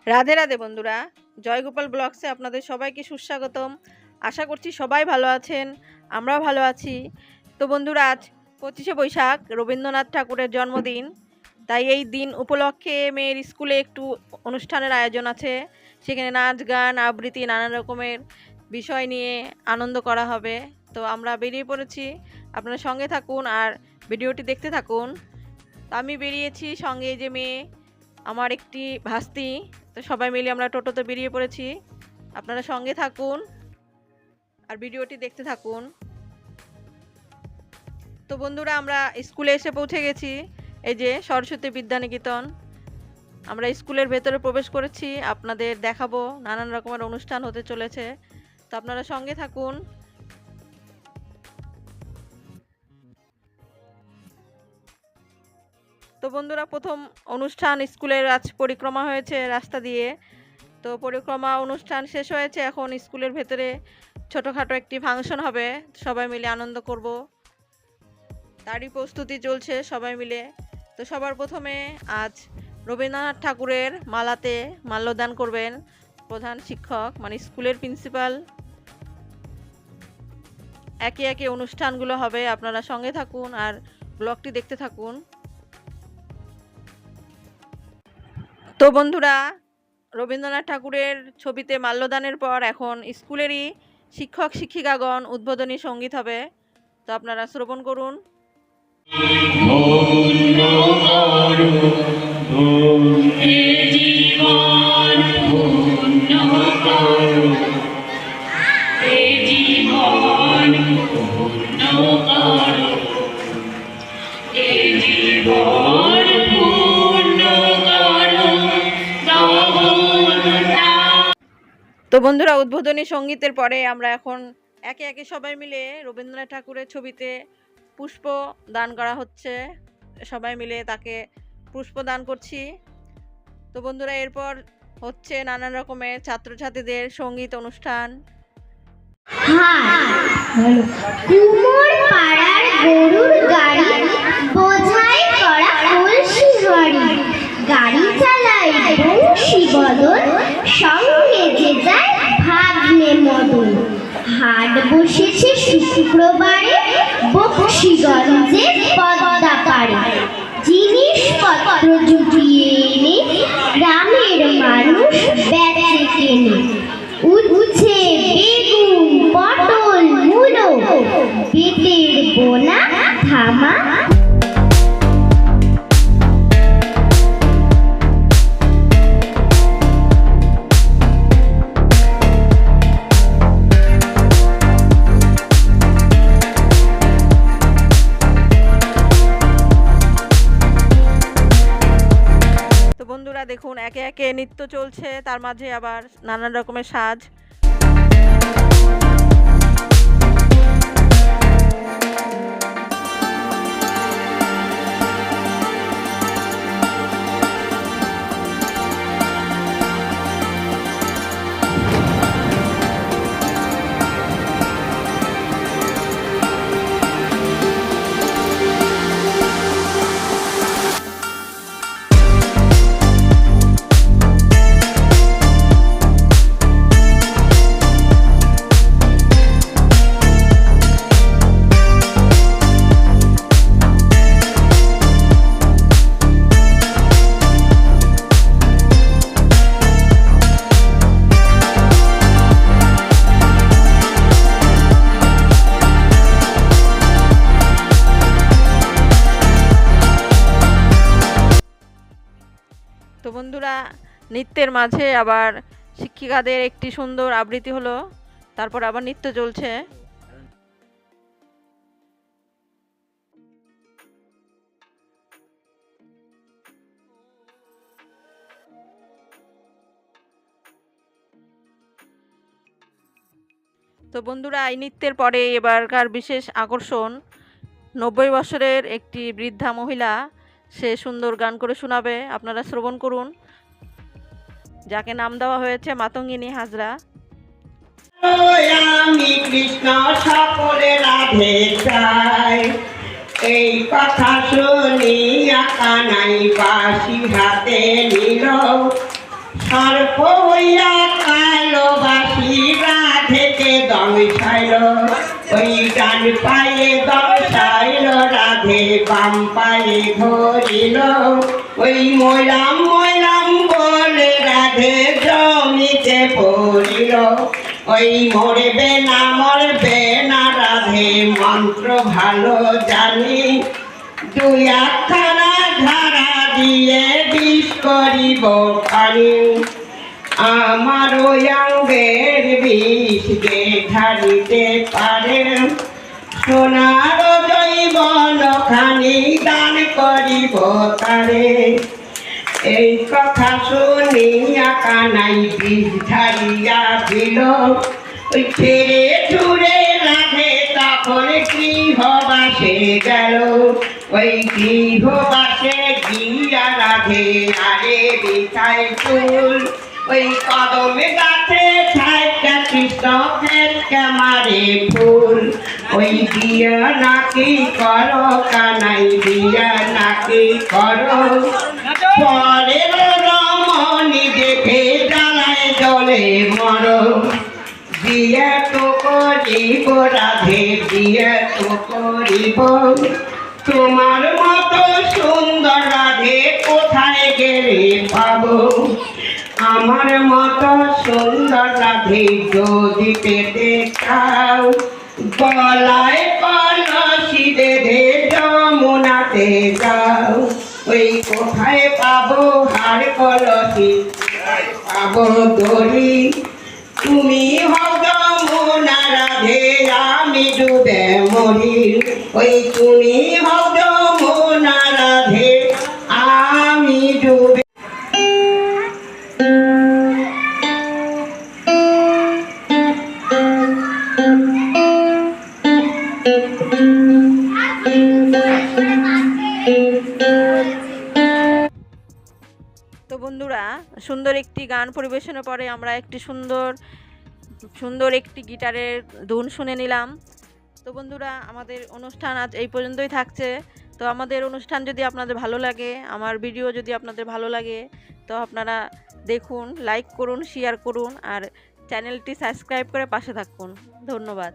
রাধে রাধে বন্ধুরা, জয়গোপাল ব্লগসে আপনাদের সবাইকে সুস্বাগতম। আশা করছি সবাই ভালো আছেন, আমরাও ভালো আছি। তো বন্ধুরা, আজ 25শে বৈশাখ রবীন্দ্রনাথ ঠাকুরের জন্মদিন। তাই এই দিন উপলক্ষে মেয়ের স্কুলে একটু অনুষ্ঠানের আয়োজন আছে। সেখানে নাচ গান আবৃত্তি নানান রকমের বিষয় নিয়ে আনন্দ করা হবে। তো আমরা বেরিয়ে পড়েছি, আপনারা সঙ্গে থাকুন আর ভিডিওটি দেখতে থাকুন। তো আমি বেরিয়েছি, সঙ্গে এই যে মেয়ে, আমার একটি ভাস্তি। তো সবাই মিলে আমরা টোটোতে বেরিয়ে পড়েছি। আপনারা সঙ্গে থাকুন আর ভিডিওটি দেখতে থাকুন। তো বন্ধুরা, আমরা স্কুলে এসে পৌঁছে গেছি। এই যে সরস্বতী বিদ্যানিকেতন। আমরা স্কুলের ভেতরে প্রবেশ করেছি, আপনাদের দেখাবো। নানান রকমের অনুষ্ঠান হতে চলেছে, তো আপনারা সঙ্গে থাকুন। তো বন্ধুরা, প্রথম অনুষ্ঠান স্কুলের আজ পরিক্রমা হয়েছে রাস্তা দিয়ে। তো পরিক্রমা অনুষ্ঠান শেষ হয়েছে, এখন স্কুলের ভেতরে ছোটোখাটো একটি ফাংশন হবে, সবাই মিলে আনন্দ করব, তারই প্রস্তুতি চলছে সবাই মিলে। তো সবার প্রথমে আজ রবীন্দ্রনাথ ঠাকুরের মালাতে মাল্যদান করবেন প্রধান শিক্ষক, মানে স্কুলের প্রিন্সিপাল। একে একে অনুষ্ঠানগুলো হবে, আপনারা সঙ্গে থাকুন আর ব্লগটি দেখতে থাকুন। তো বন্ধুরা, রবীন্দ্রনাথ ঠাকুরের ছবিতে মাল্যদানের পর এখন স্কুলেরই শিক্ষক শিক্ষিকাগণ উদ্বোধনী সঙ্গীত হবে, তো আপনারা শ্রবণ করুন। তো বন্ধুরা, উদ্বোধনী সঙ্গীতের পরে আমরা এখন একে একে সবাই মিলে রবীন্দ্রনাথ ঠাকুরের ছবিতে পুষ্প দান করা হচ্ছে, সবাই মিলে তাকে পুষ্প দান করছি। তো বন্ধুরা, এরপর হচ্ছে নানান রকমের ছাত্রছাত্রীদের সঙ্গীত অনুষ্ঠান। কুমোর পাড়ার গরুর গাড়ি বোঝাই করা কলসি গাড়ি, গাড়ি চালায় বংশী বদন, সঙ্গে যে যায় ভাগ্নে মদন। হাট বসেছে শুক্রবারে বক্সিগঞ্জে পদ্মা পাড়ে, জিনিসপত্র জুটিয়ে এনে গ্রামের মানুষ বেচে কেনে। উচ্ছে বেগুন পটল মূলো, বেতের বোনা ধামা। তো বন্ধুরা দেখুন, একে একে নৃত্য চলছে, তার মাঝে আবার নানান রকমের সাজ। তো বন্ধুরা, নৃত্যের মাঝে আবার শিক্ষিকাদের একটি সুন্দর আবৃত্তি হলো, তারপর আবার নৃত্য চলছে। তো বন্ধুরা, এই নৃত্যের পরে এবারকার বিশেষ আকর্ষণ 90 বছরের একটি বৃদ্ধা মহিলা, সে সুন্দর গান করে শোনাবে, আপনারা শ্রবণ করুন, যাকে নাম দেওয়া হয়েছে মাতঙ্গিনী হাজরা। আমি কৃষ্ণ সকলে রাধে চাই, এই কথা শুনিয়া কানাই বাঁশি হাতে নিল, সর্প হইয়া কালোবাসী রাধেকে দংশাইল, ওই ডান পায়ে দংশাইল রাধে, বাম পায়ে ধরিল, ওই ময়লাম ময়লাম বলে রাধে জমিতে পড়িল, ওই মরবে না রাধে মন্ত্র ভালো জানি, দুই একখানা ধারা দিয়ে বিষ করিব পানি, আমার ওই অঙ্গের বিষ গে ঢালিতে পারে, সোনার জৈবন খানি দান করিব তারে। এই কথা শুনিয়া কানাই বিষ ঢালিয়া দিল, ওই ছেড়ে ছুড়ে রাধে তখন গৃহবাসে গেল, ওই গৃহবাসে গিয়া রাধে আরে বিছাই চুল, ওই কদম গাছে ছাইটা কৃষ্ণ ফেরকে মারে ফুল, ওই বিয়া নাকি করো কানাই বিয়া নাকি করো, পরের রমণী দেখে জ্বালায় জলে মরো, বিয়ে তো করিব রাধে বিয়ে তো করিব, তোমার মতো সুন্দর রাধে কোথায় গেলে পাবো, আমার মতো সুন্দর রাধে যদি পেতে চাও, গলায় কলসি বেঁধে যমুনাতে যাও, ওই কোথায় পাবো হার কলসি পাবো দড়ি, তুমি হও যমুনা রাধে আমি ডুবে মরি, ওই তুমি হও যমুনা রাধে আমি ডুবে। তো বন্ধুরা, সুন্দর একটি গান পরিবেশনের পরে আমরা একটি সুন্দর একটি গিটারের ধুন শুনে নিলাম। তো বন্ধুরা, আমাদের অনুষ্ঠান আজ এই পর্যন্তই থাকছে। তো আমাদের অনুষ্ঠান যদি আপনাদের ভালো লাগে, আমার ভিডিও যদি আপনাদের ভালো লাগে, তো আপনারা দেখুন, লাইক করুন, শেয়ার করুন আর চ্যানেলটি সাবস্ক্রাইব করে পাশে থাকুন। ধন্যবাদ।